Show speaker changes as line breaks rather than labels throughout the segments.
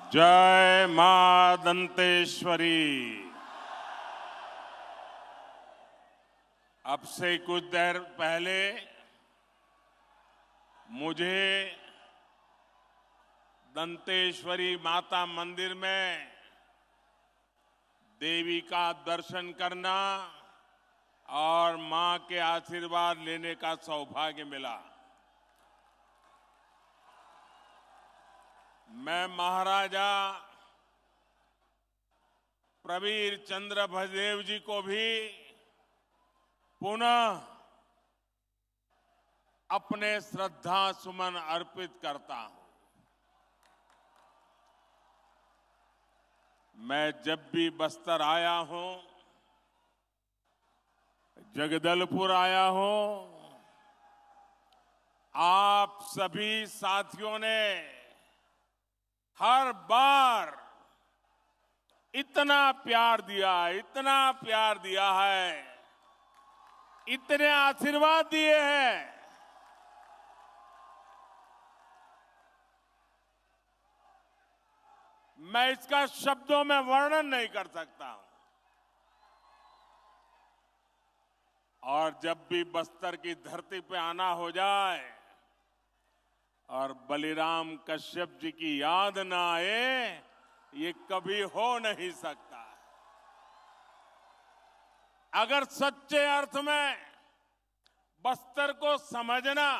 जय मां दंतेश्वरी। अब से कुछ देर पहले मुझे दंतेश्वरी माता मंदिर में देवी का दर्शन करना और मां के आशीर्वाद लेने का सौभाग्य मिला। मैं महाराजा प्रवीर चंद्र भजदेव जी को भी पुनः अपने श्रद्धा सुमन अर्पित करता हूं। मैं जब भी बस्तर आया हूं, जगदलपुर आया हूं, आप सभी साथियों ने हर बार इतना प्यार दिया है, इतने आशीर्वाद दिए हैं। मैं इसका शब्दों में वर्णन नहीं कर सकता हूं। और जब भी बस्तर की धरती पे आना हो जाए और बलिराम कश्यप जी की याद ना आए, ये कभी हो नहीं सकता। अगर सच्चे अर्थ में बस्तर को समझना,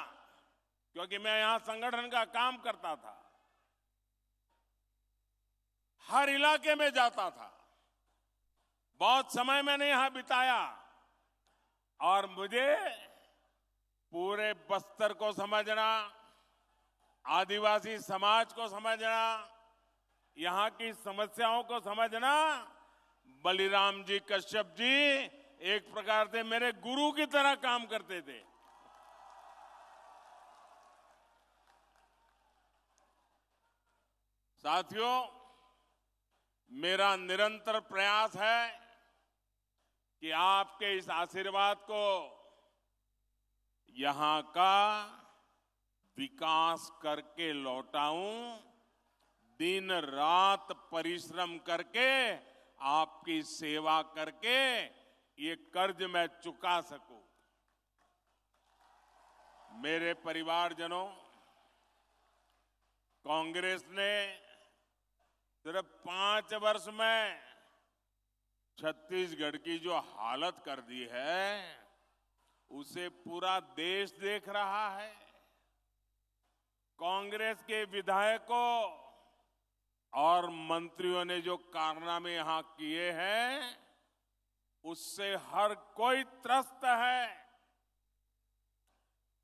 क्योंकि मैं यहां संगठन का काम करता था, हर इलाके में जाता था, बहुत समय मैंने यहां बिताया और मुझे पूरे बस्तर को समझना, आदिवासी समाज को समझना, यहां की समस्याओं को समझना, बलिराम जी कश्यप जी एक प्रकार से मेरे गुरु की तरह काम करते थे। साथियों, मेरा निरंतर प्रयास है कि आपके इस आशीर्वाद को यहां का विकास करके लौटाऊं, दिन रात परिश्रम करके आपकी सेवा करके ये कर्ज मैं चुका सकूं। मेरे परिवारजनों, कांग्रेस ने सिर्फ 5 वर्ष में छत्तीसगढ़ की जो हालत कर दी है, उसे पूरा देश देख रहा है। कांग्रेस के विधायकों और मंत्रियों ने जो कारनामे यहां किए हैं, उससे हर कोई त्रस्त है।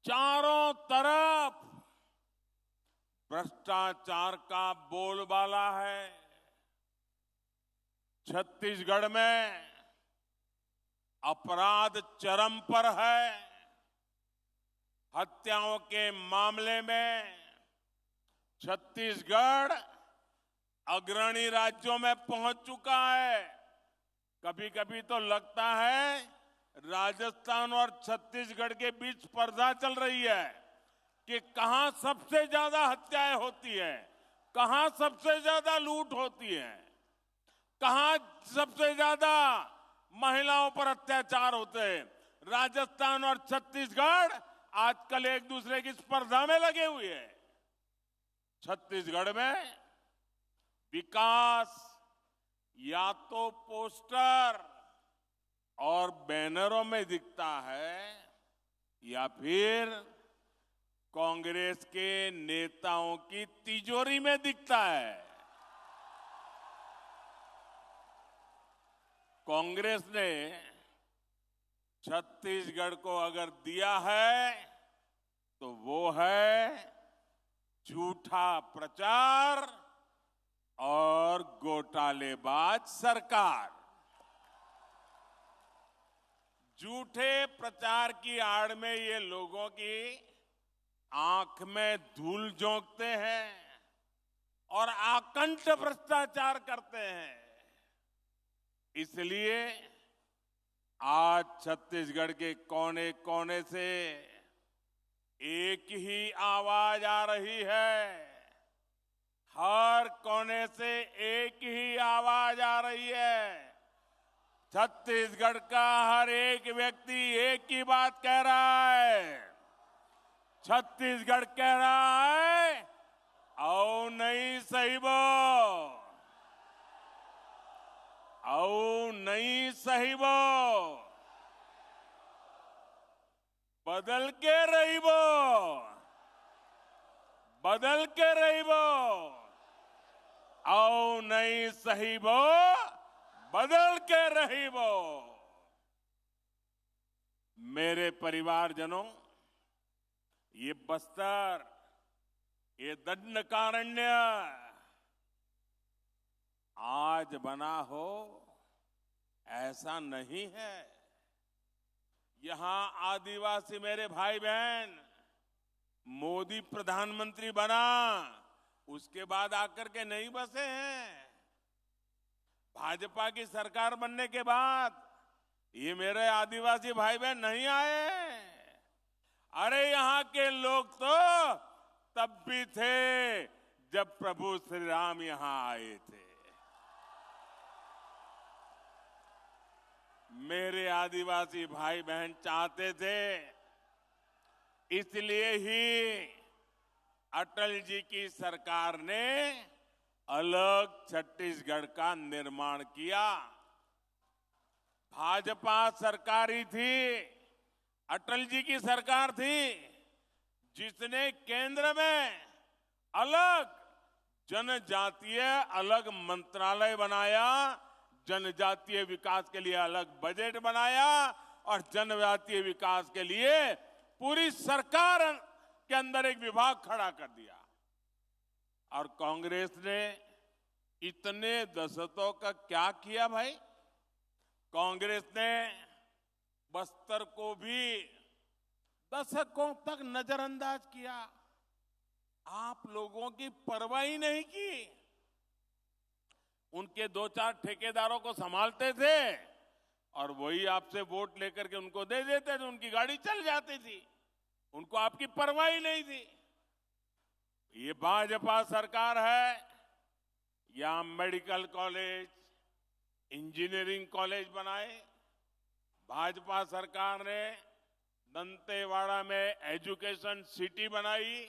चारों तरफ भ्रष्टाचार का बोलबाला है। छत्तीसगढ़ में अपराध चरम पर है। हत्याओं के मामले में छत्तीसगढ़ अग्रणी राज्यों में पहुंच चुका है। कभी कभी तो लगता है राजस्थान और छत्तीसगढ़ के बीच स्पर्धा चल रही है कि कहां सबसे ज्यादा हत्याएं होती है, कहां सबसे ज्यादा लूट होती है, कहां सबसे ज्यादा महिलाओं पर अत्याचार होते हैं। राजस्थान और छत्तीसगढ़ आजकल एक दूसरे की स्पर्धा में लगे हुए हैं। छत्तीसगढ़ में विकास या तो पोस्टर और बैनरों में दिखता है या फिर कांग्रेस के नेताओं की तिजोरी में दिखता है। कांग्रेस ने छत्तीसगढ़ को अगर दिया है तो वो है झूठा प्रचार और घोटालेबाज सरकार। झूठे प्रचार की आड़ में ये लोगों की आंख में धूल झोंकते हैं और आकंठ भ्रष्टाचार करते हैं। इसलिए आज छत्तीसगढ़ के कोने कोने से एक ही आवाज आ रही है। हर कोने से छत्तीसगढ़ का हर एक व्यक्ति एक ही बात कह रहा है। छत्तीसगढ़ कह रहा है, आओ नहीं साहिबो, आओ नहीं साहिबो, बदल के रहिबो, बदल के रहिबो, आओ नहीं साहिबो, बदल के रहिबो। मेरे परिवारजनों, ये बस्तर, ये दंडकारण्य आज बना हो ऐसा नहीं है। यहां आदिवासी मेरे भाई बहन, मोदी प्रधानमंत्री बना उसके बाद आकर के नहीं बसे हैं। भाजपा की सरकार बनने के बाद ये मेरे आदिवासी भाई बहन नहीं आए। अरे यहां के लोग तो तब भी थे जब प्रभु श्री राम यहां आए थे। मेरे आदिवासी भाई बहन चाहते थे, इसलिए ही अटल जी की सरकार ने अलग छत्तीसगढ़ का निर्माण किया। भाजपा सरकारी थी, अटल जी की सरकार थी, जिसने केंद्र में अलग जनजातीय अलग मंत्रालय बनाया, जनजातीय विकास के लिए अलग बजट बनाया और जनजातीय विकास के लिए पूरी सरकार के अंदर एक विभाग खड़ा कर दिया। और कांग्रेस ने इतने दशकों का क्या किया भाई? कांग्रेस ने बस्तर को भी दशकों तक नजरअंदाज किया। आप लोगों की परवाह ही नहीं की। उनके दो चार ठेकेदारों को संभालते थे और वही आपसे वोट लेकर के उनको दे देते थे, उनकी गाड़ी चल जाती थी, उनको आपकी परवाह ही नहीं थी। ये भाजपा सरकार है, यहां मेडिकल कॉलेज, इंजीनियरिंग कॉलेज बनाए। भाजपा सरकार ने दंतेवाड़ा में एजुकेशन सिटी बनाई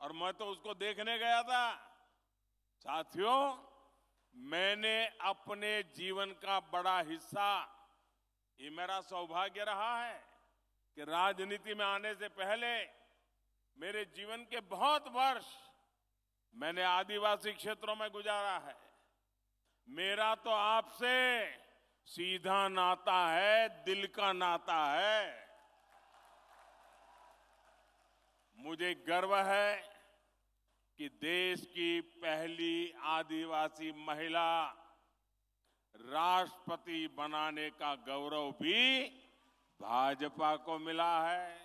और मैं तो उसको देखने गया था। साथियों, मैंने अपने जीवन का बड़ा हिस्सा, ये मेरा सौभाग्य रहा है कि राजनीति में आने से पहले मेरे जीवन के बहुत वर्ष मैंने आदिवासी क्षेत्रों में गुजारा है। मेरा तो आपसे सीधा नाता है, दिल का नाता है। मुझे गर्व है कि देश की पहली आदिवासी महिला राष्ट्रपति बनाने का गौरव भी भाजपा को मिला है।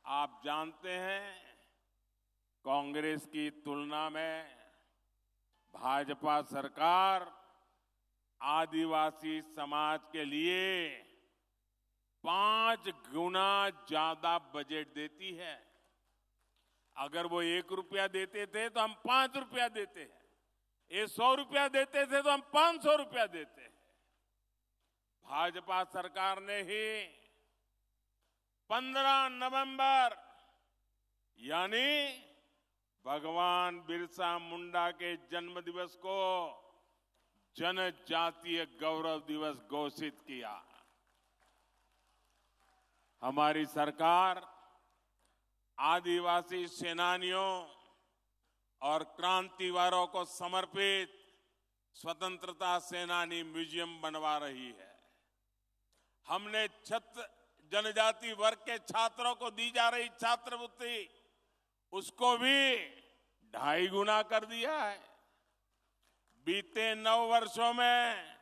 आप जानते हैं, कांग्रेस की तुलना में भाजपा सरकार आदिवासी समाज के लिए 5 गुना ज्यादा बजट देती है। अगर वो 1 रुपया देते थे तो हम 5 रुपया देते हैं, ये 100 रुपया देते थे तो हम 500 रुपया देते हैं। भाजपा सरकार ने ही 15 नवंबर यानी भगवान बिरसा मुंडा के जन्म दिवस को जनजातीय गौरव दिवस घोषित किया। हमारी सरकार आदिवासी सेनानियों और क्रांतिवारों को समर्पित स्वतंत्रता सेनानी म्यूजियम बनवा रही है। हमने जनजाति वर्ग के छात्रों को दी जा रही छात्रवृत्ति, उसको भी 2.5 गुना कर दिया है। बीते 9 वर्षों में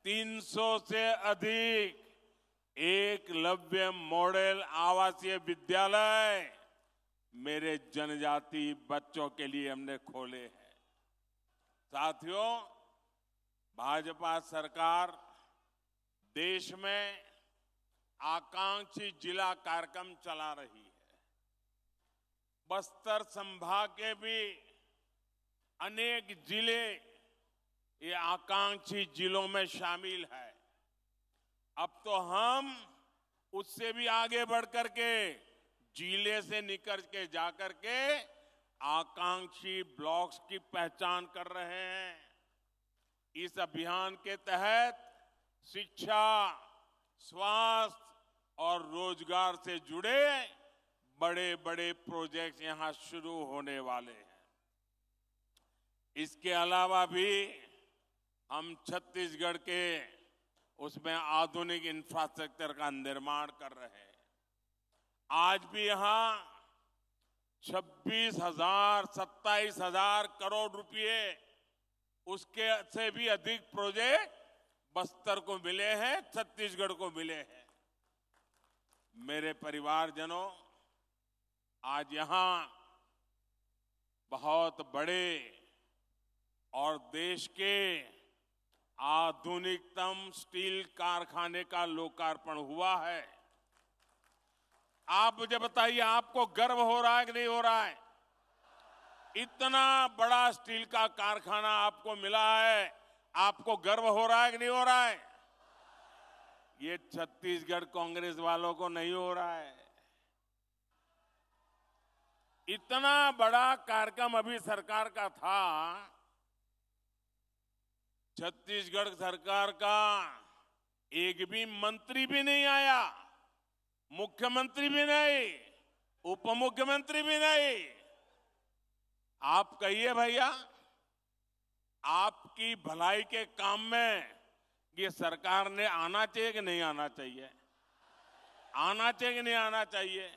300 से अधिक एकलव्य मॉडल आवासीय विद्यालय मेरे जनजाति बच्चों के लिए हमने खोले हैं। साथियों, भाजपा सरकार देश में आकांक्षी जिला कार्यक्रम चला रही है। बस्तर संभाग के भी अनेक जिले ये आकांक्षी जिलों में शामिल है। अब तो हम उससे भी आगे बढ़ करके जिले से निकल के जाकर के आकांक्षी ब्लॉक्स की पहचान कर रहे हैं। इस अभियान के तहत शिक्षा, स्वास्थ्य और रोजगार से जुड़े बड़े बड़े प्रोजेक्ट यहां शुरू होने वाले हैं। इसके अलावा भी हम छत्तीसगढ़ के उसमें आधुनिक इंफ्रास्ट्रक्चर का निर्माण कर रहे हैं। आज भी यहां 26,000, 27,000 करोड़ रुपए उसके से भी अधिक प्रोजेक्ट बस्तर को मिले हैं, छत्तीसगढ़ को मिले हैं। मेरे परिवारजनों, आज यहां बहुत बड़े और देश के आधुनिकतम स्टील कारखाने का लोकार्पण हुआ है। आप मुझे बताइए, आपको गर्व हो रहा है कि नहीं हो रहा है? इतना बड़ा स्टील का कारखाना आपको मिला है, आपको गर्व हो रहा है कि नहीं हो रहा है? ये छत्तीसगढ़ कांग्रेस वालों को नहीं हो रहा है। इतना बड़ा कार्यक्रम अभी सरकार का था, छत्तीसगढ़ सरकार का एक भी मंत्री भी नहीं आया, मुख्यमंत्री भी नहीं, उप मुख्यमंत्री भी नहीं। आप कहिए भैया, आपकी भलाई के काम में ये सरकार ने आना चाहिए कि नहीं आना चाहिए? आना चाहिए कि नहीं आना चाहिए?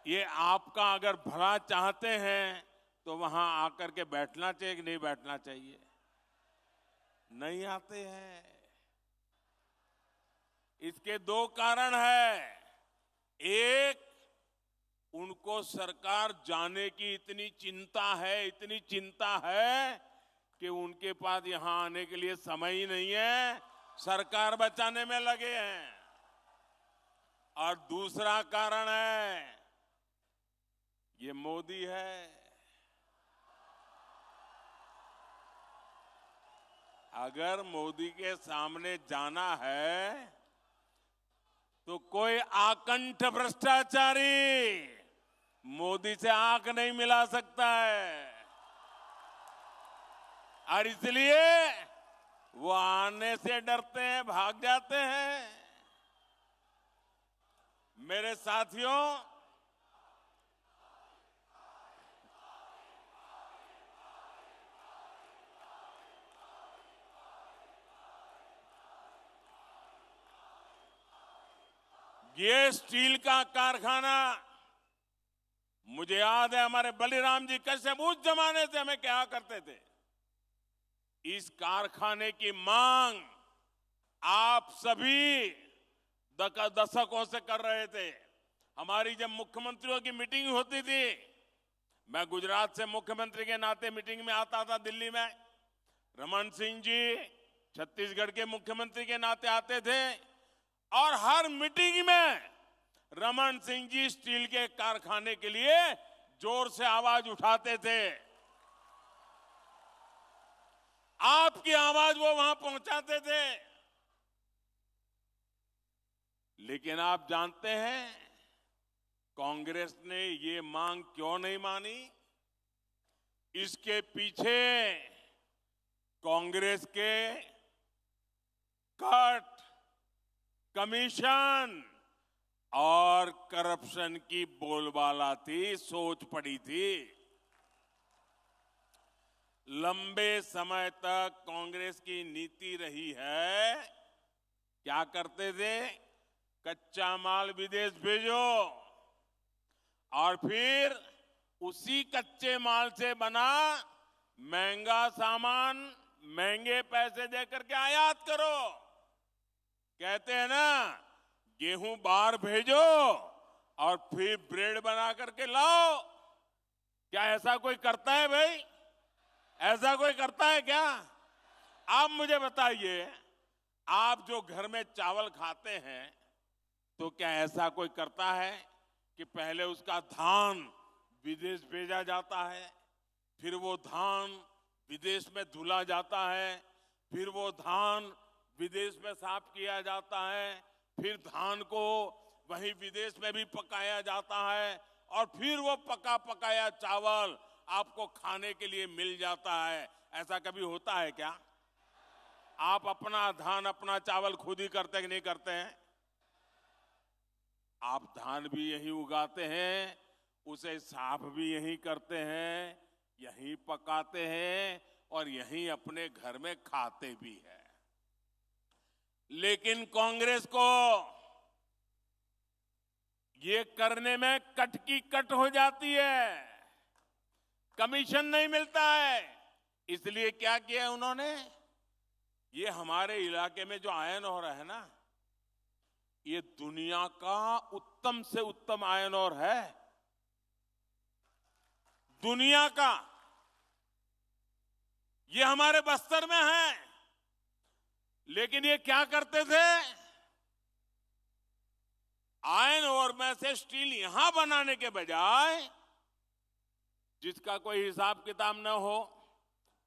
ये आपका अगर भला चाहते हैं तो वहां आकर के बैठना चाहिए कि नहीं बैठना चाहिए? नहीं आते हैं। इसके दो कारण है। एक, उनको सरकार जाने की इतनी चिंता है कि उनके पास यहां आने के लिए समय ही नहीं है, सरकार बचाने में लगे हैं। और दूसरा कारण है, ये मोदी है। अगर मोदी के सामने जाना है तो कोई आकंठ भ्रष्टाचारी मोदी से आंख नहीं मिला सकता है। और इसलिए वो आने से डरते हैं, भाग जाते हैं। मेरे साथियों, ये स्टील का कारखाना, मुझे याद है हमारे बलिराम जी कश्यप उस जमाने से हमें क्या करते थे। इस कारखाने की मांग आप सभी दशकों से कर रहे थे। हमारी जब मुख्यमंत्रियों की मीटिंग होती थी, मैं गुजरात से मुख्यमंत्री के नाते मीटिंग में आता था दिल्ली में, रमन सिंह जी छत्तीसगढ़ के मुख्यमंत्री के नाते आते थे और हर मीटिंग में रमन सिंह जी स्टील के कारखाने के लिए जोर से आवाज उठाते थे। आपकी आवाज वो वहां पहुंचाते थे। लेकिन आप जानते हैं कांग्रेस ने ये मांग क्यों नहीं मानी? इसके पीछे कांग्रेस के कट, कमीशन और करप्शन की बोलबाला थी, सोच पड़ी थी। लंबे समय तक कांग्रेस की नीति रही है, क्या करते थे? कच्चा माल विदेश भेजो और फिर उसी कच्चे माल से बना महंगा सामान महंगे पैसे देकर के आयात करो। कहते हैं ना, गेहूं बाहर भेजो और फिर ब्रेड बना करके लाओ। क्या ऐसा कोई करता है भाई? ऐसा कोई करता है क्या? आप मुझे बताइए, आप जो घर में चावल खाते हैं तो क्या ऐसा कोई करता है कि पहले उसका धान विदेश भेजा जाता है, फिर वो धान विदेश में धुला जाता है, फिर वो धान विदेश में साफ किया जाता है, फिर धान को वहीं विदेश में भी पकाया जाता है और फिर वो पका पकाया चावल आपको खाने के लिए मिल जाता है। ऐसा कभी होता है क्या? आप अपना धान अपना चावल खुद ही करते कि नहीं करते हैं? आप धान भी यही उगाते हैं, उसे साफ भी यही करते हैं, यही पकाते हैं और यही अपने घर में खाते भी हैं। लेकिन कांग्रेस को ये करने में कट की कट हो जाती है, कमीशन नहीं मिलता है। इसलिए क्या किया उन्होंने? ये हमारे इलाके में जो आयरन ओर है ना, ये दुनिया का उत्तम से उत्तम आयरन ओर है, दुनिया का। ये हमारे बस्तर में है। लेकिन ये क्या करते थे? आयरन ओर में से स्टील यहां बनाने के बजाय, जिसका कोई हिसाब किताब न हो,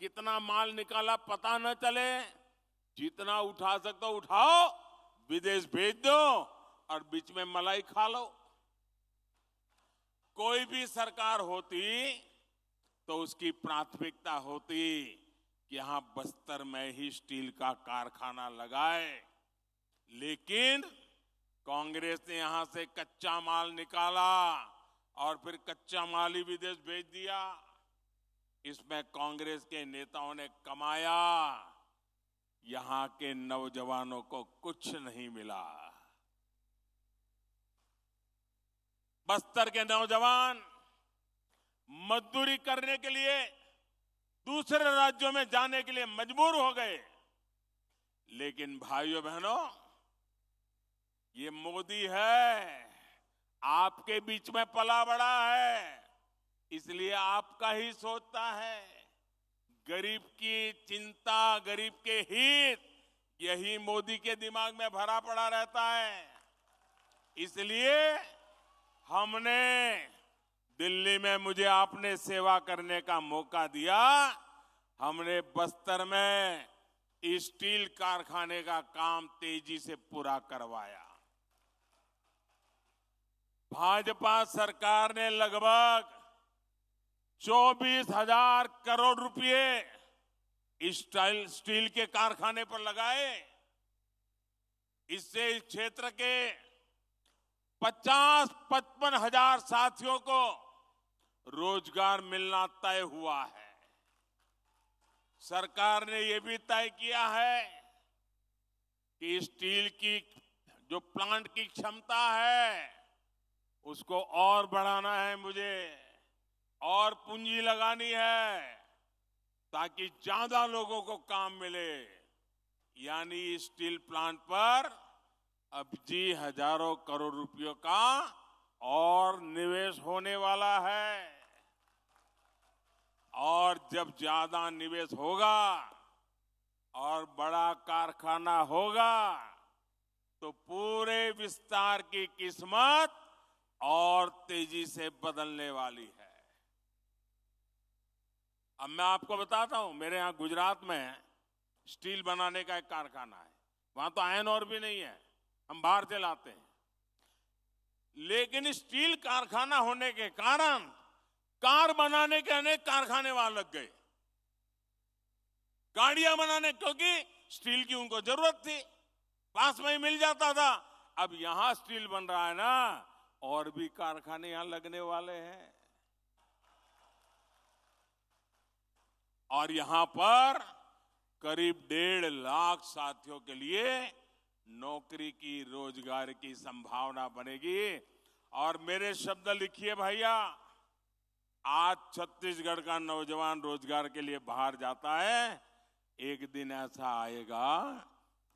कितना माल निकाला पता न चले, जितना उठा सकते हो उठाओ, विदेश भेज दो और बीच में मलाई खा लो। कोई भी सरकार होती तो उसकी प्राथमिकता होती कि यहां बस्तर में ही स्टील का कारखाना लगाए। लेकिन कांग्रेस ने यहां से कच्चा माल निकाला और फिर कच्चा माल ही विदेश भेज दिया। इसमें कांग्रेस के नेताओं ने कमाया, यहां के नौजवानों को कुछ नहीं मिला। बस्तर के नौजवान मजदूरी करने के लिए दूसरे राज्यों में जाने के लिए मजबूर हो गए। लेकिन भाइयों बहनों, ये मोदी है, आपके बीच में पला बड़ा है, इसलिए आपका ही सोचता है। गरीब की चिंता, गरीब के हित, यही मोदी के दिमाग में भरा पड़ा रहता है। इसलिए हमने दिल्ली में, मुझे आपने सेवा करने का मौका दिया, हमने बस्तर में स्टील कारखाने का काम तेजी से पूरा करवाया। भाजपा सरकार ने लगभग 24,000 करोड़ रुपए स्टील के कारखाने पर लगाए। इससे इस क्षेत्र के 50-55 हजार साथियों को रोजगार मिलना तय हुआ है। सरकार ने यह भी तय किया है कि स्टील की जो प्लांट की क्षमता है उसको और बढ़ाना है, मुझे और पूंजी लगानी है ताकि ज्यादा लोगों को काम मिले। यानी स्टील प्लांट पर अब जी हजारों करोड़ रुपयों का और निवेश होने वाला है। और जब ज्यादा निवेश होगा और बड़ा कारखाना होगा तो पूरे विस्तार की किस्मत और तेजी से बदलने वाली है। अब मैं आपको बताता हूं, मेरे यहां गुजरात में स्टील बनाने का एक कारखाना है। वहां तो आयरन ओर भी नहीं है, हम बाहर से लाते हैं। लेकिन स्टील कारखाना होने के कारण कार बनाने के अनेक कारखाने वहां लग गए, गाड़ियां बनाने, क्योंकि स्टील की उनको जरूरत थी, पास में ही मिल जाता था। अब यहां स्टील बन रहा है ना, और भी कारखाने यहां लगने वाले हैं। और यहां पर करीब 1.5 लाख साथियों के लिए नौकरी की, रोजगार की संभावना बनेगी। और मेरे शब्द लिखिए भैया, आज छत्तीसगढ़ का नौजवान रोजगार के लिए बाहर जाता है, एक दिन ऐसा आएगा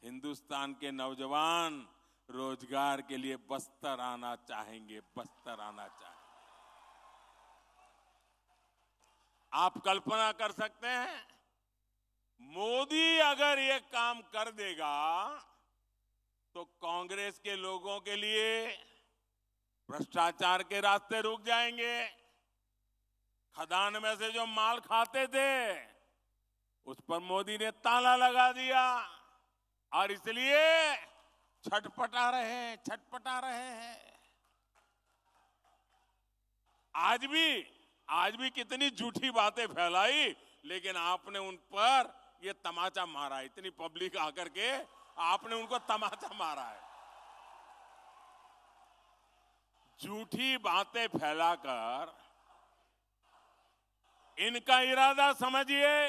हिंदुस्तान के नौजवान रोजगार के लिए बस्तर आना चाहेंगे, बस्तर आना चाहेंगे। आप कल्पना कर सकते हैं, मोदी अगर ये काम कर देगा तो कांग्रेस के लोगों के लिए भ्रष्टाचार के रास्ते रुक जाएंगे। खदान में से जो माल खाते थे उस पर मोदी ने ताला लगा दिया और इसलिए छटपटा रहे हैं। आज भी कितनी झूठी बातें फैलाई, लेकिन आपने उन पर ये तमाचा मारा। इतनी पब्लिक आकर के आपने उनको तमाचा मारा है। झूठी बातें फैलाकर इनका इरादा समझिए।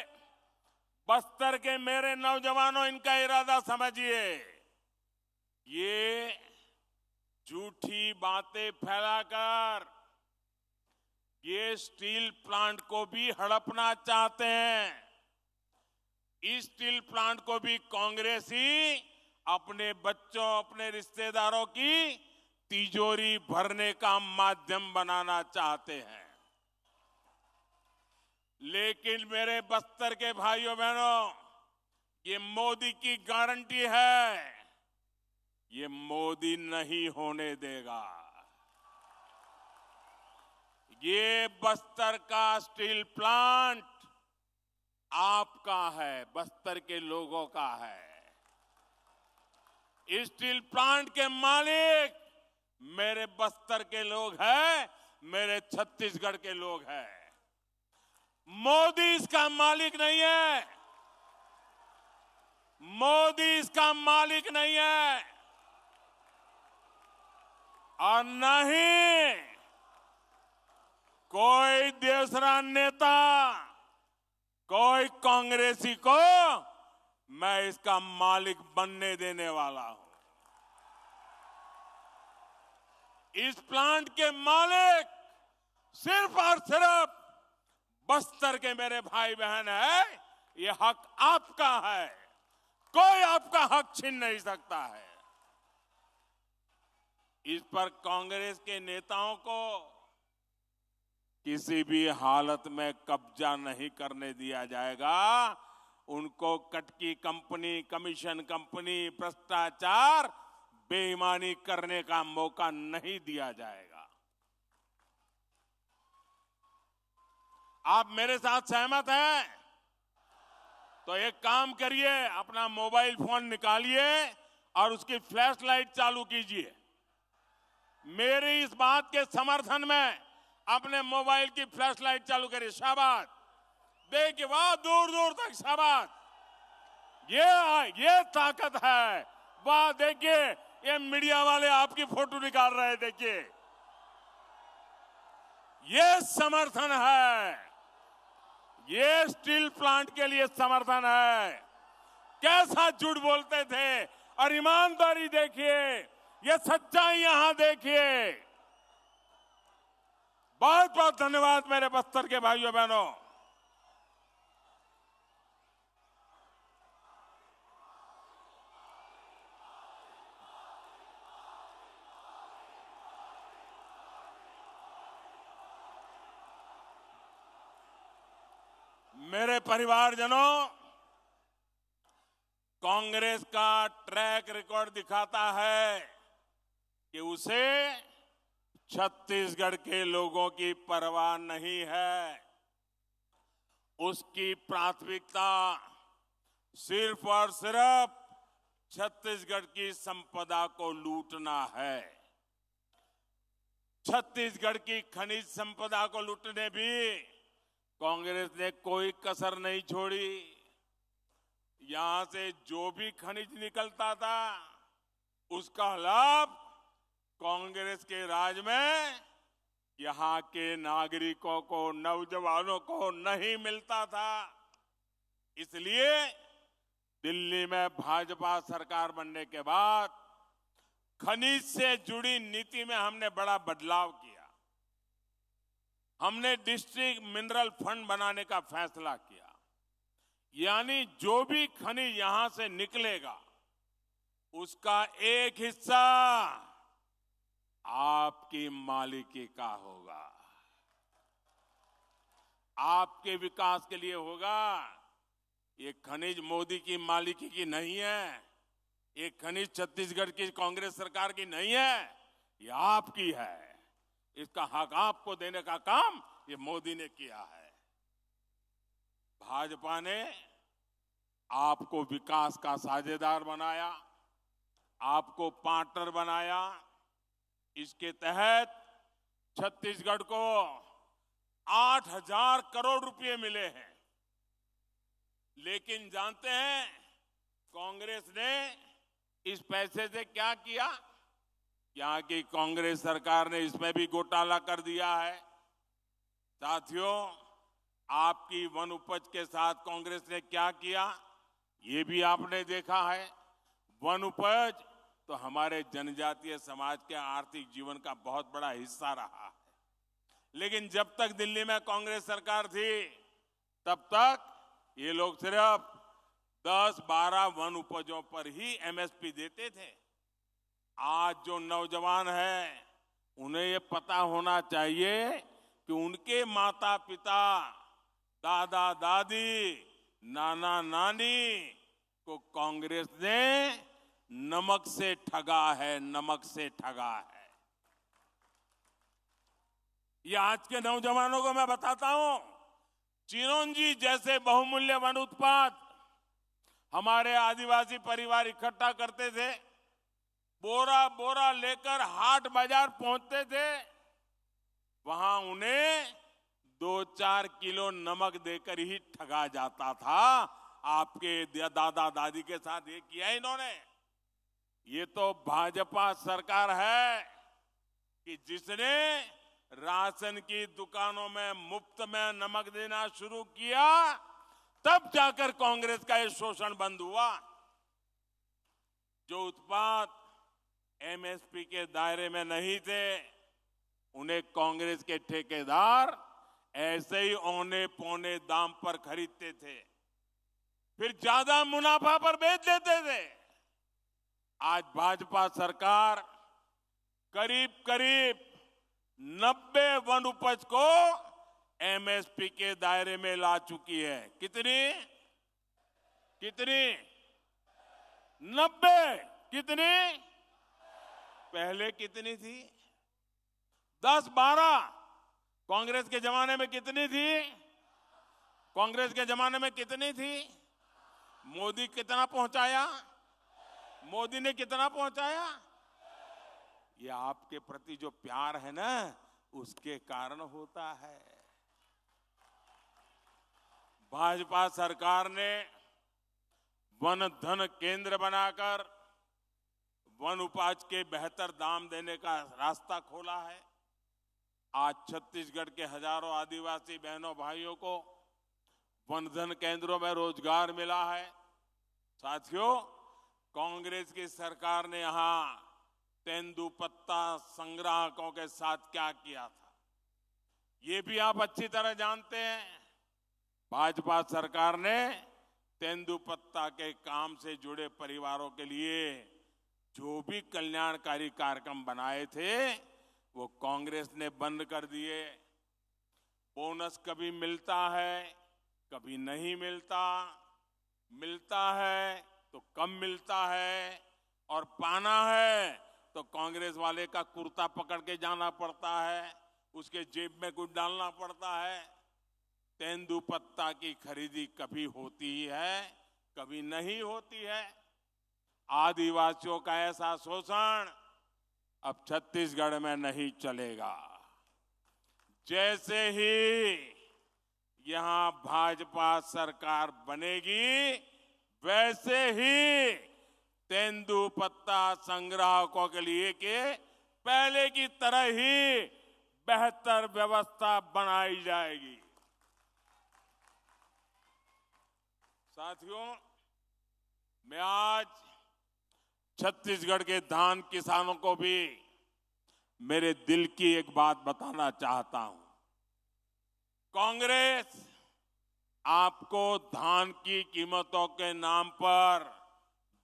बस्तर के मेरे नौजवानों, इनका इरादा समझिए। ये झूठी बातें फैलाकर ये स्टील प्लांट को भी हड़पना चाहते हैं। इस स्टील प्लांट को भी कांग्रेस ही अपने बच्चों, अपने रिश्तेदारों की तिजोरी भरने का माध्यम बनाना चाहते हैं। लेकिन मेरे बस्तर के भाइयों बहनों, ये मोदी की गारंटी है, ये मोदी नहीं होने देगा। ये बस्तर का स्टील प्लांट आपका है, बस्तर के लोगों का है। इस स्टील प्लांट के मालिक मेरे बस्तर के लोग हैं, मेरे छत्तीसगढ़ के लोग हैं। मोदी इसका मालिक नहीं है। मोदी इसका मालिक नहीं है, और न ही कोई दूसरा नेता, कोई कांग्रेसी को मैं इसका मालिक बनने देने वाला हूं। इस प्लांट के मालिक सिर्फ और सिर्फ बस्तर के मेरे भाई बहन है। ये हक आपका है, कोई आपका हक छीन नहीं सकता है। इस पर कांग्रेस के नेताओं को किसी भी हालत में कब्जा नहीं करने दिया जाएगा। उनको कटकी कंपनी, कमीशन कंपनी, भ्रष्टाचार, बेईमानी करने का मौका नहीं दिया जाएगा। आप मेरे साथ सहमत हैं? तो एक काम करिए, अपना मोबाइल फोन निकालिए और उसकी फ्लैश लाइट चालू कीजिए। मेरी इस बात के समर्थन में अपने मोबाइल की फ्लैश लाइट चालू करिए। शाबाश, देखिए, वाह, दूर दूर तक शाबाश। ये ताकत है। वाह, देखिए, ये मीडिया वाले आपकी फोटो निकाल रहे हैं। देखिए, ये समर्थन है। ये स्टील प्लांट के लिए समर्थन है। कैसा झूठ बोलते थे, और ईमानदारी देखिए, ये सच्चाई यहां देखिए। बहुत बहुत धन्यवाद मेरे बस्तर के भाइयों बहनों। मेरे परिवारजनों, कांग्रेस का ट्रैक रिकॉर्ड दिखाता है कि उसे छत्तीसगढ़ के लोगों की परवाह नहीं है। उसकी प्राथमिकता सिर्फ और सिर्फ छत्तीसगढ़ की संपदा को लूटना है। छत्तीसगढ़ की खनिज संपदा को लूटने भी कांग्रेस ने कोई कसर नहीं छोड़ी। यहां से जो भी खनिज निकलता था, उसका लाभ कांग्रेस के राज में यहां के नागरिकों को, नौजवानों को नहीं मिलता था। इसलिए दिल्ली में भाजपा सरकार बनने के बाद खनिज से जुड़ी नीति में हमने बड़ा बदलाव किया। हमने डिस्ट्रिक्ट मिनरल फंड बनाने का फैसला किया। यानी जो भी खनिज यहां से निकलेगा, उसका एक हिस्सा आपकी मालिकी का होगा, आपके विकास के लिए होगा। ये खनिज मोदी की मालिकी की नहीं है। ये खनिज छत्तीसगढ़ की कांग्रेस सरकार की नहीं है, ये आपकी है। इसका हक आपको देने का काम ये मोदी ने किया है। भाजपा ने आपको विकास का साझेदार बनाया, आपको पार्टनर बनाया। इसके तहत छत्तीसगढ़ को 8,000 करोड़ रुपए मिले हैं। लेकिन जानते हैं कांग्रेस ने इस पैसे से क्या किया? यहाँ की कांग्रेस सरकार ने इसमें भी घोटाला कर दिया है। साथियों, आपकी वन उपज के साथ कांग्रेस ने क्या किया, ये भी आपने देखा है। वन उपज तो हमारे जनजातीय समाज के आर्थिक जीवन का बहुत बड़ा हिस्सा रहा है। लेकिन जब तक दिल्ली में कांग्रेस सरकार थी, तब तक ये लोग सिर्फ 10-12 वन उपजों पर ही एमएसपी देते थे। आज जो नौजवान हैं, उन्हें ये पता होना चाहिए कि उनके माता पिता, दादा दादी, नाना नानी को कांग्रेस ने नमक से ठगा है, नमक से ठगा है। ये आज के नौजवानों को मैं बताता हूं, चिरौंजी जैसे बहुमूल्य वन उत्पाद हमारे आदिवासी परिवार इकट्ठा करते थे, बोरा बोरा लेकर हाट बाजार पहुंचते थे। वहां उन्हें 2-4 किलो नमक देकर ही ठगा जाता था। आपके दादा दादी के साथ ये किया इन्होंने। ये तो भाजपा सरकार है कि जिसने राशन की दुकानों में मुफ्त में नमक देना शुरू किया, तब जाकर कांग्रेस का ये शोषण बंद हुआ। जो उत्पाद एमएसपी के दायरे में नहीं थे, उन्हें कांग्रेस के ठेकेदार ऐसे ही औने पौने दाम पर खरीदते थे, फिर ज्यादा मुनाफा पर बेच देते थे। आज भाजपा सरकार करीब करीब 90 वन उपज को एमएसपी के दायरे में ला चुकी है। कितनी? 90। कितनी? पहले कितनी थी? 10-12। कांग्रेस के जमाने में कितनी थी? कांग्रेस के जमाने में कितनी थी? मोदी कितना पहुंचाया? मोदी ने कितना पहुंचाया? ये आपके प्रति जो प्यार है ना, उसके कारण होता है। भाजपा सरकार ने वन धन केंद्र बनाकर वन उपज के बेहतर दाम देने का रास्ता खोला है। आज छत्तीसगढ़ के हजारों आदिवासी बहनों भाइयों को वन धन केंद्रों में रोजगार मिला है। साथियों, कांग्रेस की सरकार ने यहां तेंदुपत्ता संग्राहकों के साथ क्या किया था, ये भी आप अच्छी तरह जानते हैं। भाजपा सरकार ने तेंदुपत्ता के काम से जुड़े परिवारों के लिए जो भी कल्याणकारी कार्यक्रम बनाए थे, वो कांग्रेस ने बंद कर दिए। बोनस कभी मिलता है, कभी नहीं मिलता, मिलता है तो कम मिलता है, और पाना है तो कांग्रेस वाले का कुर्ता पकड़ के जाना पड़ता है, उसके जेब में कुछ डालना पड़ता है। तेंदुपत्ता की खरीदी कभी होती है, कभी नहीं होती है। आदिवासियों का ऐसा शोषण अब छत्तीसगढ़ में नहीं चलेगा। जैसे ही यहां भाजपा सरकार बनेगी, वैसे ही तेंदुपत्ता संग्राहकों के लिए के पहले की तरह ही बेहतर व्यवस्था बनाई जाएगी। साथियों, मैं आज छत्तीसगढ़ के धान किसानों को भी मेरे दिल की एक बात बताना चाहता हूं। कांग्रेस आपको धान की कीमतों के नाम पर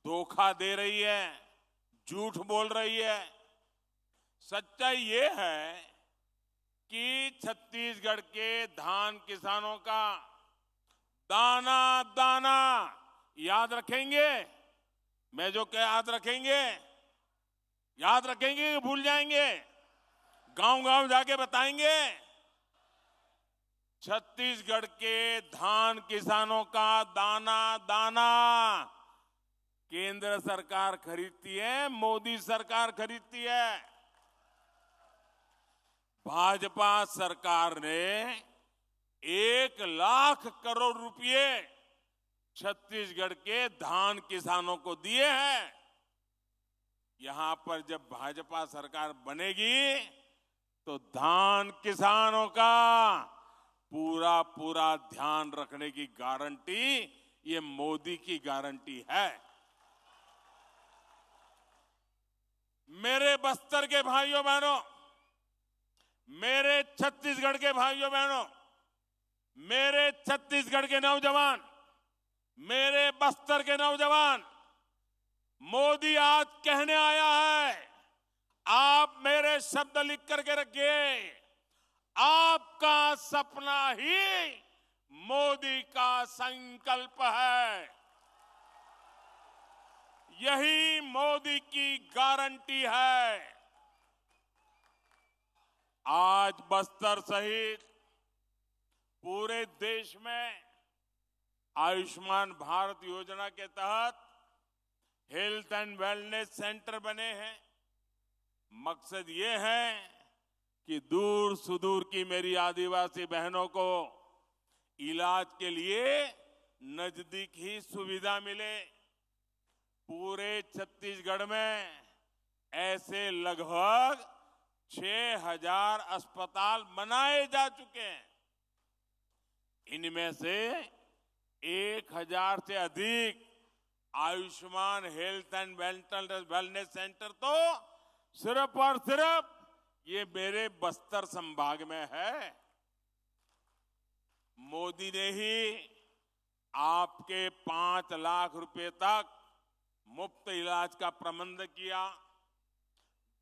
धोखा दे रही है, झूठ बोल रही है। सच्चाई ये है कि छत्तीसगढ़ के धान किसानों का दाना दाना याद रखेंगे। मैं जो क्या याद रखेंगे, याद रखेंगे कि भूल जाएंगे? गांव गांव जाके बताएंगे। छत्तीसगढ़ के धान किसानों का दाना दाना केंद्र सरकार खरीदती है, मोदी सरकार खरीदती है। भाजपा सरकार ने 1 लाख करोड़ रुपए छत्तीसगढ़ के धान किसानों को दिए हैं। यहां पर जब भाजपा सरकार बनेगी तो धान किसानों का पूरा पूरा ध्यान रखने की गारंटी ये मोदी की गारंटी है। मेरे बस्तर के भाइयों बहनों, मेरे छत्तीसगढ़ के भाइयों बहनों, मेरे छत्तीसगढ़ के नौजवान, मेरे बस्तर के नौजवान, मोदी आज कहने आया है, आप मेरे शब्द लिख करके रखिए, आपका सपना ही मोदी का संकल्प है। यही मोदी की गारंटी है। आज बस्तर सहित पूरे देश में आयुष्मान भारत योजना के तहत हेल्थ एंड वेलनेस सेंटर बने हैं। मकसद ये है कि दूर सुदूर की मेरी आदिवासी बहनों को इलाज के लिए नजदीक ही सुविधा मिले। पूरे छत्तीसगढ़ में ऐसे लगभग 6,000 अस्पताल बनाए जा चुके हैं। इनमें से 1,000 से अधिक Ayushman health and wellness centre तो सिर्फ और सिर्फ ये मेरे बस्तर संभाग में है। मोदी ने ही आपके 5 लाख रुपए तक मुफ्त इलाज का प्रबंध किया,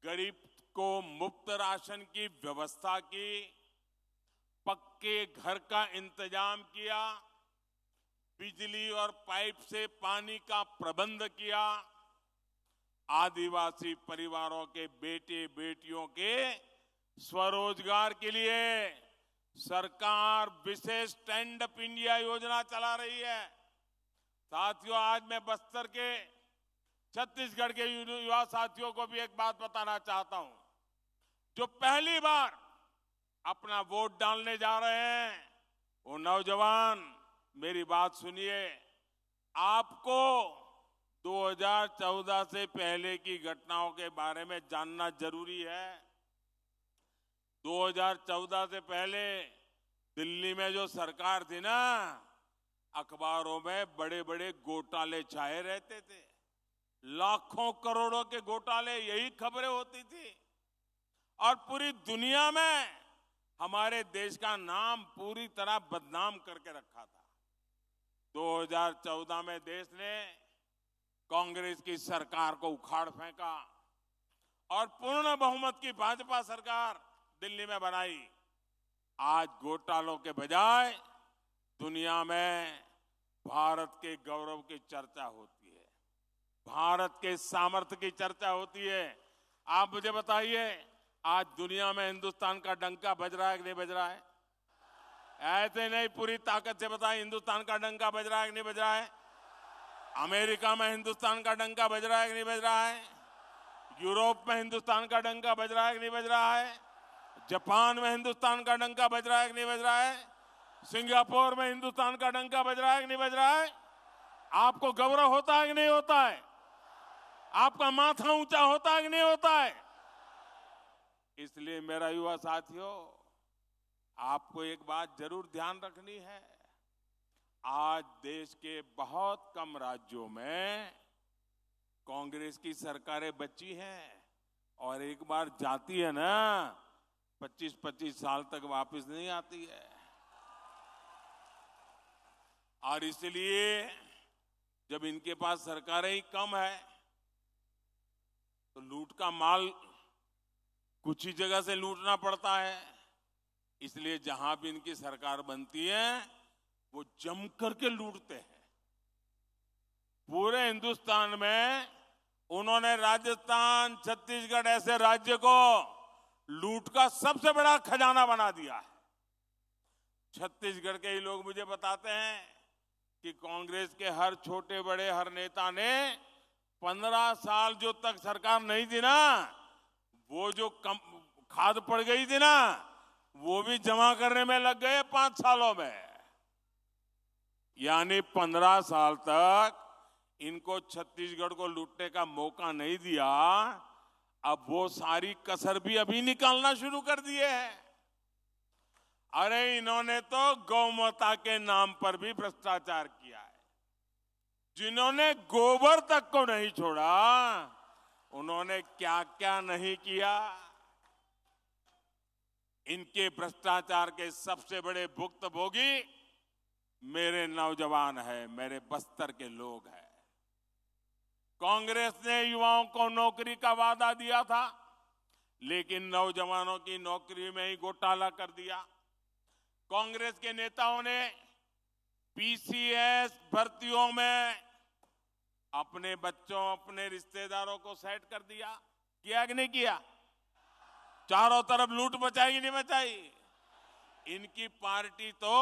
गरीब को मुफ्त राशन की व्यवस्था की, पक्के घर का इंतजाम किया, बिजली और पाइप से पानी का प्रबंध किया, आदिवासी परिवारों के बेटे बेटियों के स्वरोजगार के लिए सरकार विशेष स्टैंड अप इंडिया योजना चला रही है। साथियों, आज मैं बस्तर के छत्तीसगढ़ के युवा साथियों को भी एक बात बताना चाहता हूं। जो पहली बार अपना वोट डालने जा रहे हैं, वो नौजवान मेरी बात सुनिए। आपको 2014 से पहले की घटनाओं के बारे में जानना जरूरी है। 2014 से पहले दिल्ली में जो सरकार थी ना, अखबारों में बड़े बड़े घोटाले छाए रहते थे। लाखों करोड़ों के घोटाले, यही खबरें होती थी और पूरी दुनिया में हमारे देश का नाम पूरी तरह बदनाम करके रखा था। 2014 में देश ने कांग्रेस की सरकार को उखाड़ फेंका और पूर्ण बहुमत की भाजपा सरकार दिल्ली में बनाई। आज घोटालों के बजाय दुनिया में भारत के गौरव की चर्चा होती है, भारत के सामर्थ्य की चर्चा होती है। आप मुझे बताइए, आज दुनिया में हिंदुस्तान का डंका बज रहा है कि नहीं बज रहा है? ऐसे नहीं, पूरी ताकत से बताएं, हिंदुस्तान का डंका बज रहा है कि नहीं बज रहा है? अमेरिका में हिंदुस्तान का डंका बज रहा है कि नहीं बज रहा है? यूरोप में हिंदुस्तान का डंका बज रहा है कि नहीं बज रहा है? जापान में हिंदुस्तान का डंका बज रहा है कि नहीं बज रहा है? सिंगापुर में हिंदुस्तान का डंका बज रहा है कि नहीं बज रहा है? आपको गौरव होता है कि नहीं होता है? आपका माथा ऊंचा होता है कि नहीं होता है? इसलिए मेरा युवा साथियों, आपको एक बात जरूर ध्यान रखनी है। आज देश के बहुत कम राज्यों में कांग्रेस की सरकारें बची हैं और एक बार जाती है ना, 25-25 साल तक वापस नहीं आती है। और इसलिए जब इनके पास सरकारें ही कम है तो लूट का माल कुछ ही जगह से लूटना पड़ता है। इसलिए जहां भी इनकी सरकार बनती है वो जम करके लूटते हैं। पूरे हिंदुस्तान में उन्होंने राजस्थान, छत्तीसगढ़ ऐसे राज्य को लूट का सबसे बड़ा खजाना बना दिया है। छत्तीसगढ़ के ही लोग मुझे बताते हैं कि कांग्रेस के हर छोटे बड़े हर नेता ने 15 साल जो तक सरकार नहीं दी ना, वो जो खाद पड़ गई थी ना, वो भी जमा करने में लग गए 5 सालों में। यानी 15 साल तक इनको छत्तीसगढ़ को लूटने का मौका नहीं दिया। अब वो सारी कसर भी अभी निकालना शुरू कर दिए हैं। अरे इन्होंने तो गौमाता के नाम पर भी भ्रष्टाचार किया है। जिन्होंने गोबर तक को नहीं छोड़ा, उन्होंने क्या क्या नहीं किया। इनके भ्रष्टाचार के सबसे बड़े भुक्तभोगी मेरे नौजवान हैं, मेरे बस्तर के लोग हैं। कांग्रेस ने युवाओं को नौकरी का वादा दिया था, लेकिन नौजवानों की नौकरी में ही घोटाला कर दिया। कांग्रेस के नेताओं ने पीसीएस भर्तियों में अपने बच्चों अपने रिश्तेदारों को सेट कर दिया। किया कि नहीं किया? चारों तरफ लूट मचाई कि नहीं मचाई? इनकी पार्टी तो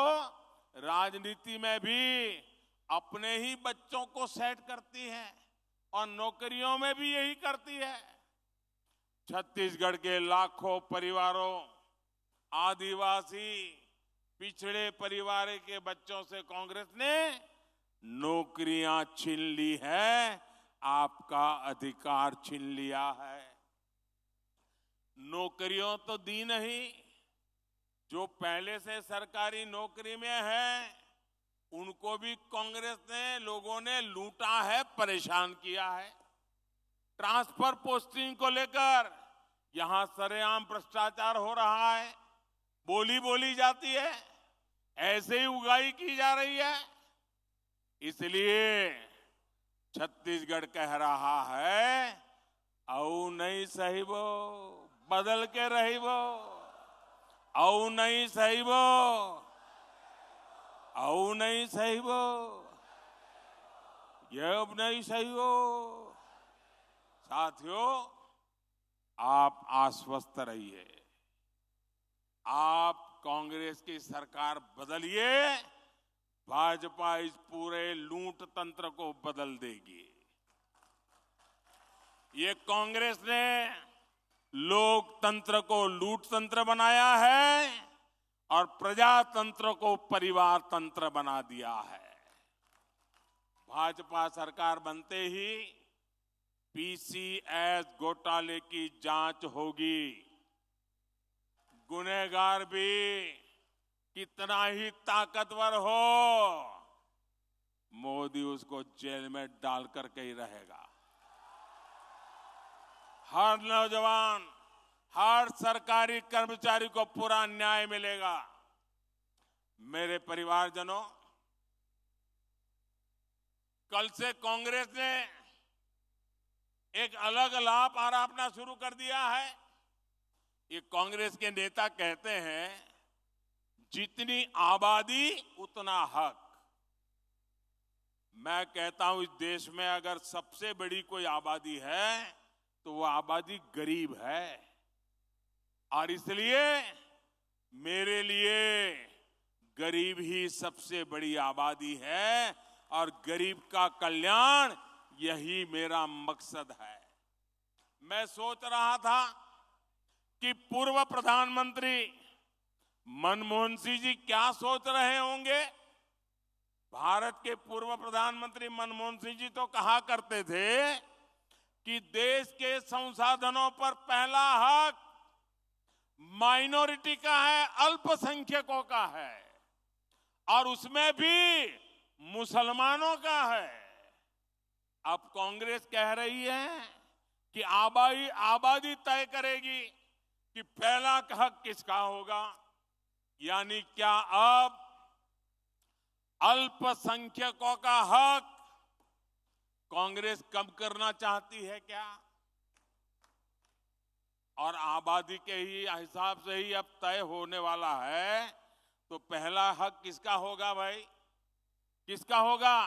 राजनीति में भी अपने ही बच्चों को सेट करती है और नौकरियों में भी यही करती है। छत्तीसगढ़ के लाखों परिवारों, आदिवासी पिछड़े परिवार के बच्चों से कांग्रेस ने नौकरियां छीन ली है, आपका अधिकार छीन लिया है। नौकरियों तो दी नहीं, जो पहले से सरकारी नौकरी में है उनको भी कांग्रेस ने लोगों ने लूटा है, परेशान किया है। ट्रांसफर पोस्टिंग को लेकर यहां सरेआम भ्रष्टाचार हो रहा है, बोली जाती है, ऐसे ही उगाई की जा रही है। इसलिए छत्तीसगढ़ कह रहा है, औ नहीं सही वो बदल के रही वो, औ नहीं सही वो, औ नहीं सही वो, ये अब नहीं सही वो। साथियों, आप आश्वस्त रहिए, आप कांग्रेस की सरकार बदलिए, भाजपा इस पूरे लूट तंत्र को बदल देगी। ये कांग्रेस ने लोकतंत्र को लूट तंत्र बनाया है और प्रजातंत्र को परिवार तंत्र बना दिया है। भाजपा सरकार बनते ही पीसीएस घोटाले की जांच होगी। गुनहगार भी कितना ही ताकतवर हो, मोदी उसको जेल में डाल करके ही रहेगा। हर नौजवान, हर सरकारी कर्मचारी को पूरा न्याय मिलेगा। मेरे परिवारजनों, कल से कांग्रेस ने एक अलग लाभ आरोपना शुरू कर दिया है। ये कांग्रेस के नेता कहते हैं, जितनी आबादी उतना हक। मैं कहता हूं, इस देश में अगर सबसे बड़ी कोई आबादी है तो वो आबादी गरीब है, और इसलिए मेरे लिए गरीब ही सबसे बड़ी आबादी है और गरीब का कल्याण यही मेरा मकसद है। मैं सोच रहा था कि पूर्व प्रधानमंत्री मनमोहन सिंह जी क्या सोच रहे होंगे। भारत के पूर्व प्रधानमंत्री मनमोहन सिंह जी तो कहा करते थे कि देश के संसाधनों पर पहला हक माइनॉरिटी का है, अल्पसंख्यकों का है, और उसमें भी मुसलमानों का है। अब कांग्रेस कह रही है कि आबादी तय करेगी कि पहला हक किसका होगा। यानी क्या अब अल्पसंख्यकों का हक कांग्रेस कम करना चाहती है क्या? और आबादी के ही हिसाब से ही अब तय होने वाला है, तो पहला हक किसका होगा भाई? किसका होगा?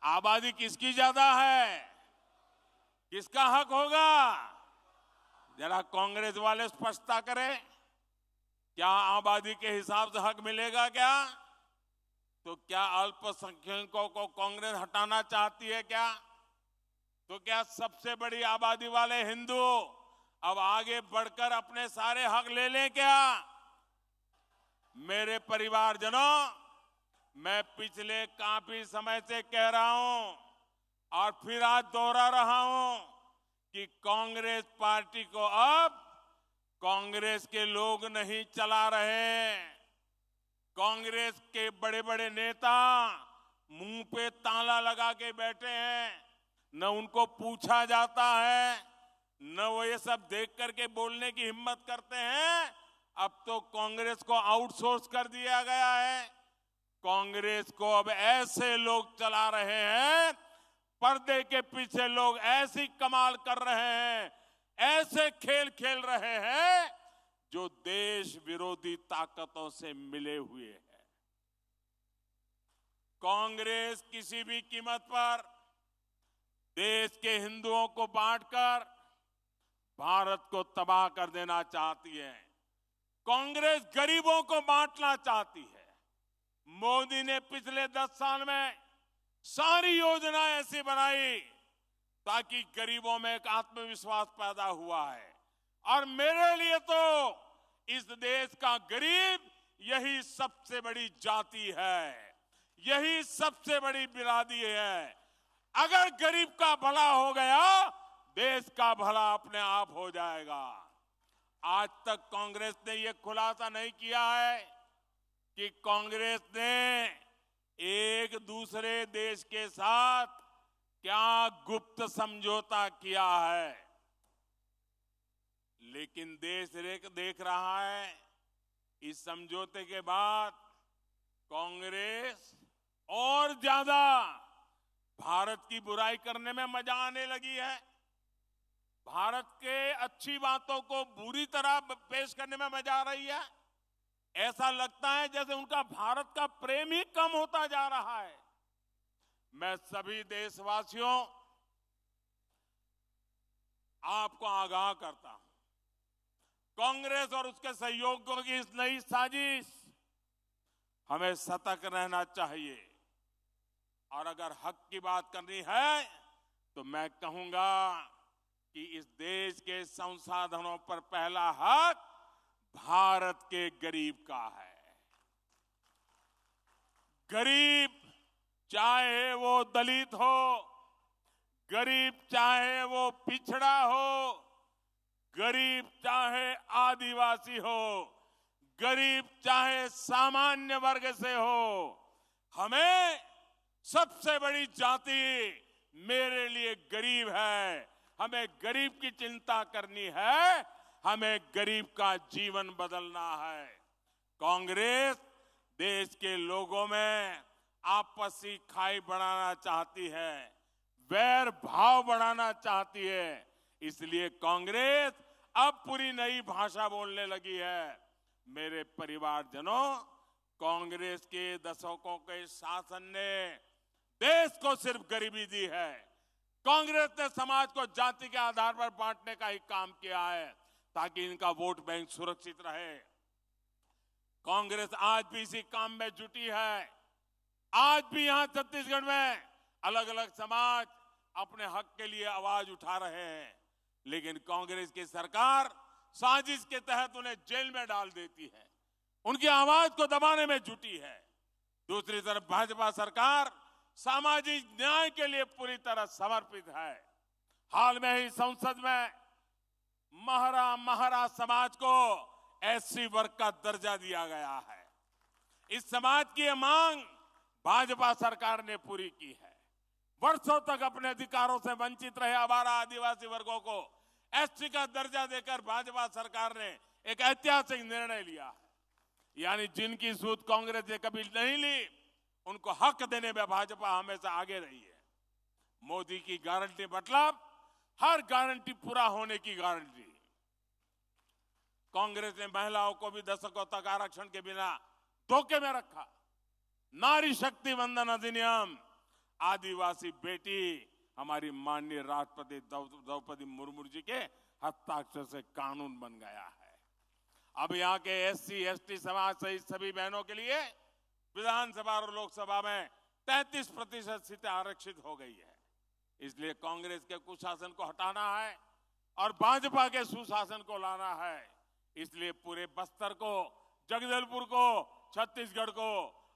आबादी किसकी ज्यादा है? किसका हक होगा? जरा कांग्रेस वाले स्पष्टता करें। क्या आबादी के हिसाब से हक मिलेगा क्या? तो क्या अल्पसंख्यकों को कांग्रेस हटाना चाहती है क्या? तो क्या सबसे बड़ी आबादी वाले हिंदू अब आगे बढ़कर अपने सारे हक ले लें क्या? मेरे परिवारजनों, मैं पिछले काफी समय से कह रहा हूं और फिर आज दोहरा रहा हूं कि कांग्रेस पार्टी को अब कांग्रेस के लोग नहीं चला रहे। कांग्रेस के बड़े बड़े नेता मुंह पे ताला लगा के बैठे हैं, न उनको पूछा जाता है, न वो ये सब देख करके बोलने की हिम्मत करते हैं। अब तो कांग्रेस को आउटसोर्स कर दिया गया है। कांग्रेस को अब ऐसे लोग चला रहे हैं, पर्दे के पीछे लोग ऐसी कमाल कर रहे हैं, ऐसे खेल खेल रहे हैं जो देश विरोधी ताकतों से मिले हुए हैं। कांग्रेस किसी भी कीमत पर देश के हिंदुओं को बांटकर भारत को तबाह कर देना चाहती है। कांग्रेस गरीबों को बांटना चाहती है। मोदी ने पिछले 10 साल में सारी योजनाएं ऐसी बनाई ताकि गरीबों में एक आत्मविश्वास पैदा हुआ है। और मेरे लिए तो इस देश का गरीब यही सबसे बड़ी जाति है, यही सबसे बड़ी बिरादरी है। अगर गरीब का भला हो गया, देश का भला अपने आप हो जाएगा। आज तक कांग्रेस ने यह खुलासा नहीं किया है कि कांग्रेस ने एक दूसरे देश के साथ क्या गुप्त समझौता किया है। लेकिन देश देख रहा है, इस समझौते के बाद कांग्रेस और ज्यादा भारत की बुराई करने में मजा आने लगी है। भारत के अच्छी बातों को बुरी तरह पेश करने में मजा आ रही है। ऐसा लगता है जैसे उनका भारत का प्रेम ही कम होता जा रहा है। मैं सभी देशवासियों, आपको आगाह करता हूं, कांग्रेस और उसके सहयोगियों की इस नई साजिश, हमें सतर्क रहना चाहिए। और अगर हक की बात करनी है तो मैं कहूंगा कि इस देश के संसाधनों पर पहला हक भारत के गरीब का है। गरीब चाहे वो दलित हो, गरीब चाहे वो पिछड़ा हो, गरीब चाहे आदिवासी हो, गरीब चाहे सामान्य वर्ग से हो, हमें सबसे बड़ी जाति मेरे लिए गरीब है। हमें गरीब की चिंता करनी है, हमें गरीब का जीवन बदलना है। कांग्रेस देश के लोगों में आपसी खाई बढ़ाना चाहती है, वैर भाव बढ़ाना चाहती है। इसलिए कांग्रेस अब पूरी नई भाषा बोलने लगी है। मेरे परिवारजनों, कांग्रेस के दशकों के शासन ने देश को सिर्फ गरीबी दी है। कांग्रेस ने समाज को जाति के आधार पर बांटने का ही काम किया है ताकि इनका वोट बैंक सुरक्षित रहे। कांग्रेस आज भी इसी काम में जुटी है। आज भी यहां छत्तीसगढ़ में अलग अलग समाज अपने हक के लिए आवाज उठा रहे हैं, लेकिन कांग्रेस की सरकार साजिश के तहत उन्हें जेल में डाल देती है, उनकी आवाज को दबाने में जुटी है। दूसरी तरफ भाजपा सरकार सामाजिक न्याय के लिए पूरी तरह समर्पित है। हाल में ही संसद में महरा समाज को एससी वर्ग का दर्जा दिया गया है। इस समाज की यह मांग भाजपा सरकार ने पूरी की है। वर्षों तक अपने अधिकारों से वंचित रहे आवारा आदिवासी वर्गों को एससी का दर्जा देकर भाजपा सरकार ने एक ऐतिहासिक निर्णय लिया है। यानी जिनकी सूद कांग्रेस ने कभी नहीं ली, उनको हक देने में भाजपा हमेशा आगे रही है। मोदी की गारंटी मतलब हर गारंटी पूरा होने की गारंटी। कांग्रेस ने महिलाओं को भी दशकों तक आरक्षण के बिना धोखे में रखा। नारी शक्ति वंदन अधिनियम, आदिवासी बेटी हमारी माननीय राष्ट्रपति द्रौपदी मुर्मू जी के हस्ताक्षर से कानून बन गया है। अब यहाँ के एससी एसटी समाज सहित सभी बहनों के लिए विधानसभा और लोकसभा में 33% सीटें आरक्षित हो गई है। इसलिए कांग्रेस के कुशासन को हटाना है और भाजपा के सुशासन को लाना है। इसलिए पूरे बस्तर को, जगदलपुर को, छत्तीसगढ़ को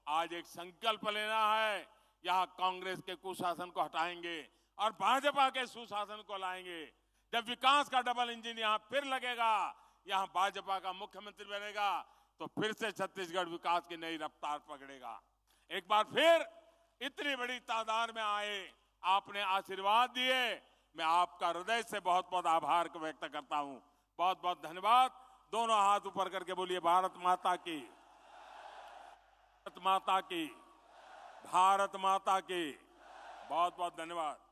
आज एक संकल्प लेना है। यहाँ कांग्रेस के कुशासन को हटाएंगे और भाजपा के सुशासन को लाएंगे। जब विकास का डबल इंजन यहाँ फिर लगेगा, यहाँ भाजपा का मुख्यमंत्री बनेगा, तो फिर से छत्तीसगढ़ विकास की नई रफ्तार पकड़ेगा। एक बार फिर इतनी बड़ी तादाद में आए, आपने आशीर्वाद दिए, मैं आपका हृदय से बहुत बहुत आभार व्यक्त करता हूं। बहुत बहुत धन्यवाद। दोनों हाथ ऊपर करके बोलिए भारत माता की, भारत माता की, भारत माता की। बहुत बहुत धन्यवाद।